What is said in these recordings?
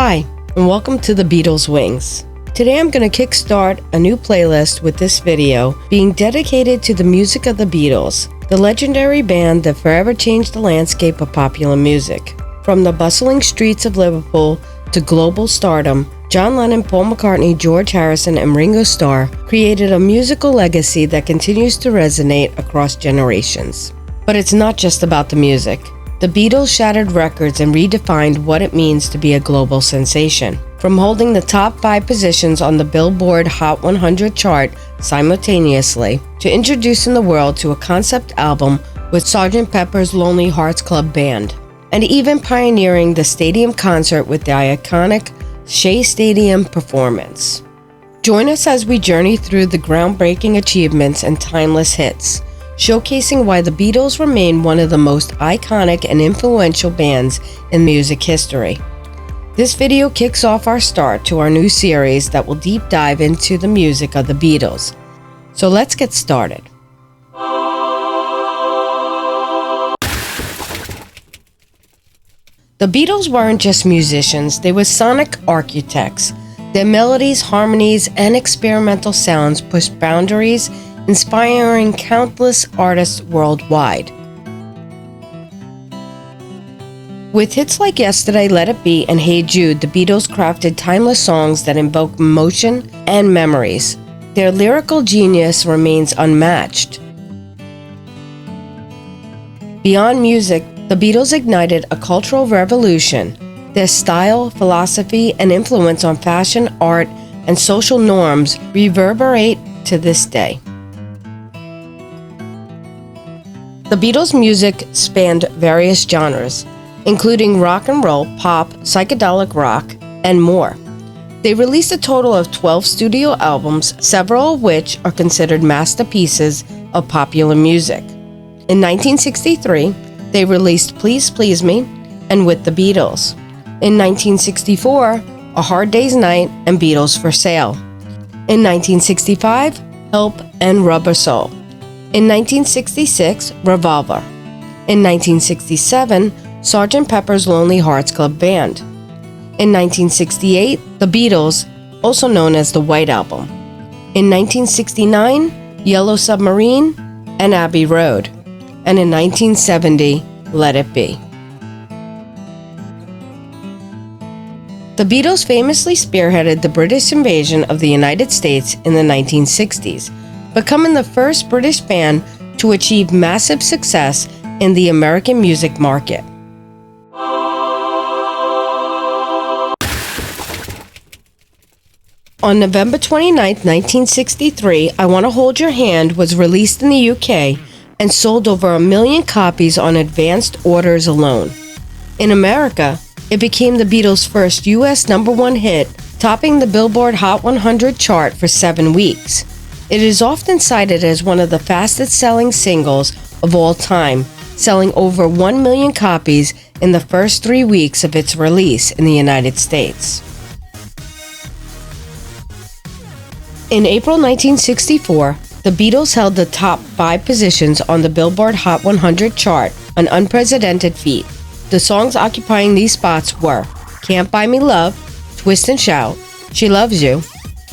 Hi, and welcome to the Beatles Wings. Today I'm going to kickstart a new playlist with this video being dedicated to the music of the Beatles, the legendary band that forever changed the landscape of popular music. From the bustling streets of Liverpool to global stardom, John Lennon, Paul McCartney, George Harrison, and Ringo Starr created a musical legacy that continues to resonate across generations. But it's not just about the music. The Beatles shattered records and redefined what it means to be a global sensation. From holding the top 5 positions on the Billboard Hot 100 chart simultaneously, to introducing the world to a concept album with Sgt. Pepper's Lonely Hearts Club Band, and even pioneering the stadium concert with the iconic Shea Stadium performance. Join us as we journey through the groundbreaking achievements and timeless hits, showcasing why the Beatles remain one of the most iconic and influential bands in music history. This video kicks off our start to our new series that will deep dive into the music of the Beatles. So let's get started. The Beatles weren't just musicians, they were sonic architects. Their melodies, harmonies, and experimental sounds pushed boundaries, inspiring countless artists worldwide. With hits like Yesterday, Let It Be, and Hey Jude, the Beatles crafted timeless songs that invoke emotion and memories. Their lyrical genius remains unmatched. Beyond music, the Beatles ignited a cultural revolution. Their style, philosophy, and influence on fashion, art, and social norms reverberate to this day. The Beatles' music spanned various genres, including rock and roll, pop, psychedelic rock, and more. They released a total of 12 studio albums, several of which are considered masterpieces of popular music. In 1963, they released Please Please Me and With the Beatles. In 1964, A Hard Day's Night and Beatles for Sale. In 1965, Help and Rubber Soul. In 1966, Revolver. In 1967, Sgt. Pepper's Lonely Hearts Club Band. In 1968, The Beatles, also known as the White Album. In 1969, Yellow Submarine and Abbey Road. And in 1970, Let It Be. The Beatles famously spearheaded the British invasion of the United States in the 1960s, becoming the first British band to achieve massive success in the American music market. On November 29, 1963, I Want to Hold Your Hand was released in the UK and sold over 1 million copies on advanced orders alone. In America, it became the Beatles' first US #1 hit, topping the Billboard Hot 100 chart for 7 weeks. It is often cited as one of the fastest-selling singles of all time, selling over 1 million copies in the first 3 weeks of its release in the United States. In April 1964, the Beatles held the top 5 positions on the Billboard Hot 100 chart, an unprecedented feat. The songs occupying these spots were Can't Buy Me Love, Twist and Shout, She Loves You,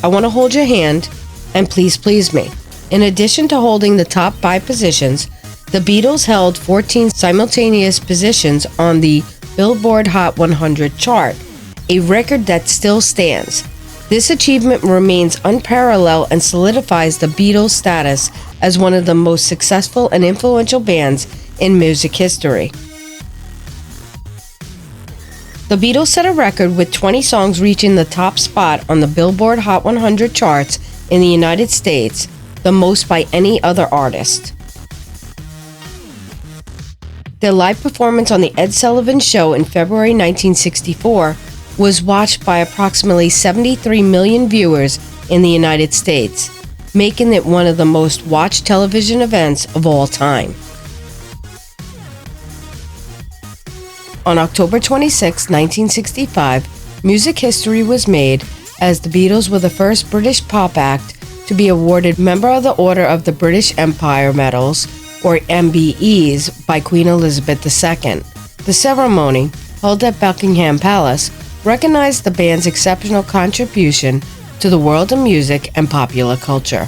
I Want to Hold Your Hand, and Please Please Me. In addition to holding the top 5 positions, the Beatles held 14 simultaneous positions on the Billboard Hot 100 chart, a record that still stands. This achievement remains unparalleled and solidifies the Beatles' status as one of the most successful and influential bands in music history. The Beatles set a record with 20 songs reaching the top spot on the Billboard Hot 100 charts in the United States, the most by any other artist. Their live performance on The Ed Sullivan Show in February 1964 was watched by approximately 73 million viewers in the United States, making it one of the most watched television events of all time. On October 26, 1965, music history was made as the Beatles were the first British pop act to be awarded Member of the Order of the British Empire Medals, or MBEs, by Queen Elizabeth II. The ceremony, held at Buckingham Palace, recognized the band's exceptional contribution to the world of music and popular culture.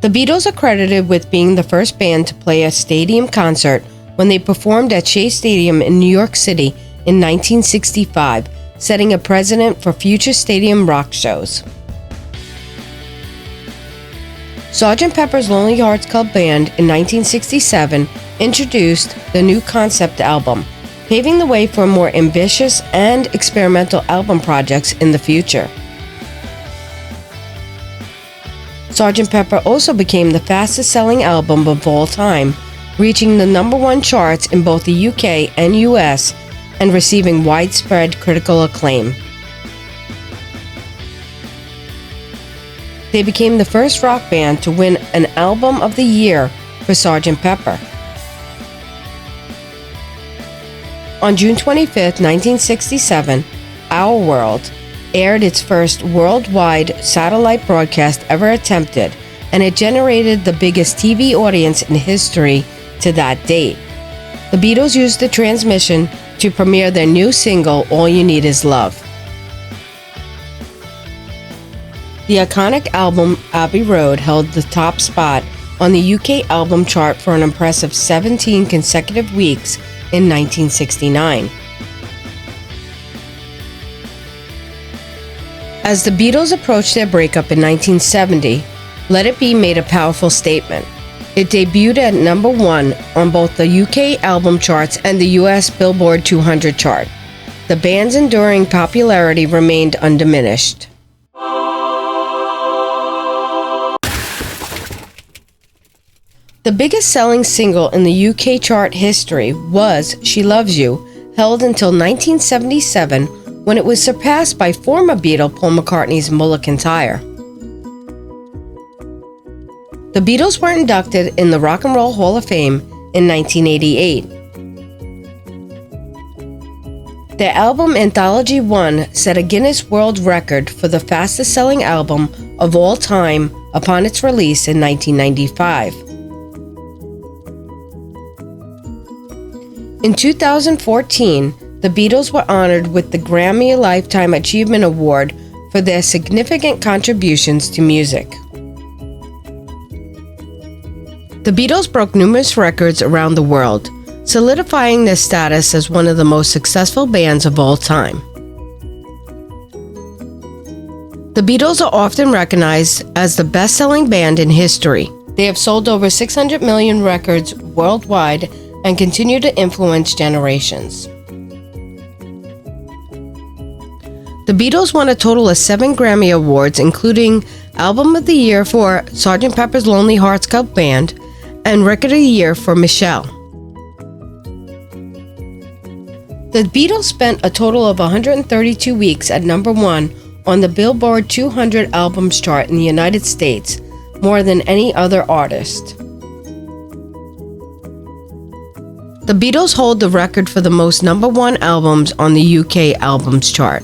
The Beatles are credited with being the first band to play a stadium concert when they performed at Shea Stadium in New York City in 1965, setting a precedent for future stadium rock shows. Sgt. Pepper's Lonely Hearts Club Band in 1967 introduced the new concept album, paving the way for more ambitious and experimental album projects in the future. Sgt. Pepper also became the fastest-selling album of all time, reaching the #1 charts in both the UK and US and receiving widespread critical acclaim. They became the first rock band to win an Album of the Year for Sgt. Pepper. On June 25, 1967, Our World aired its first worldwide satellite broadcast ever attempted, and it generated the biggest TV audience in history to that date. The Beatles used the transmission to premiere their new single, All You Need Is Love. The iconic album Abbey Road held the top spot on the UK album chart for an impressive 17 consecutive weeks in 1969. As the Beatles approached their breakup in 1970, Let It Be made a powerful statement. It debuted at #1 on both the UK album charts and the US Billboard 200 chart. The band's enduring popularity remained undiminished. The biggest selling single in the UK chart history was She Loves You, held until 1977, when it was surpassed by former Beatle Paul McCartney's Mullican Tire. The Beatles were inducted in the Rock and Roll Hall of Fame in 1988. Their album Anthology 1 set a Guinness World Record for the fastest-selling album of all time upon its release in 1995. In 2014, the Beatles were honored with the Grammy Lifetime Achievement Award for their significant contributions to music. The Beatles broke numerous records around the world, solidifying their status as one of the most successful bands of all time. The Beatles are often recognized as the best-selling band in history. They have sold over 600 million records worldwide and continue to influence generations. The Beatles won a total of 7 Grammy Awards, including Album of the Year for Sgt. Pepper's Lonely Hearts Club Band and Record of the Year for Michelle. The Beatles spent a total of 132 weeks at #1 on the Billboard 200 Albums chart in the United States, more than any other artist. The Beatles hold the record for the most #1 albums on the UK Albums chart.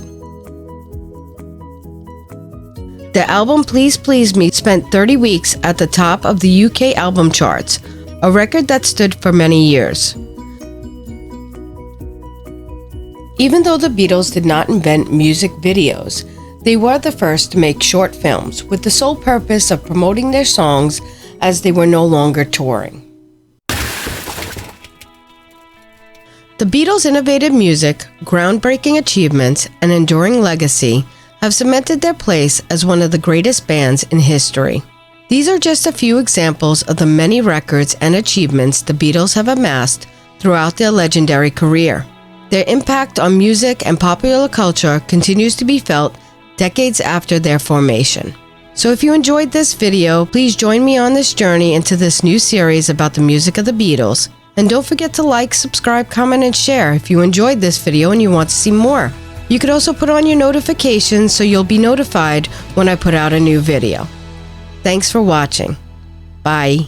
The album Please Please Me spent 30 weeks at the top of the UK album charts, a record that stood for many years. Even though the Beatles did not invent music videos, they were the first to make short films with the sole purpose of promoting their songs as they were no longer touring. The Beatles' innovative music, groundbreaking achievements, and enduring legacy have cemented their place as one of the greatest bands in history. These are just a few examples of the many records and achievements the Beatles have amassed throughout their legendary career. Their impact on music and popular culture continues to be felt decades after their formation. So if you enjoyed this video, please join me on this journey into this new series about the music of the Beatles. And don't forget to like, subscribe, comment, and share if you enjoyed this video and you want to see more. You could also put on your notifications so you'll be notified when I put out a new video. Thanks for watching. Bye.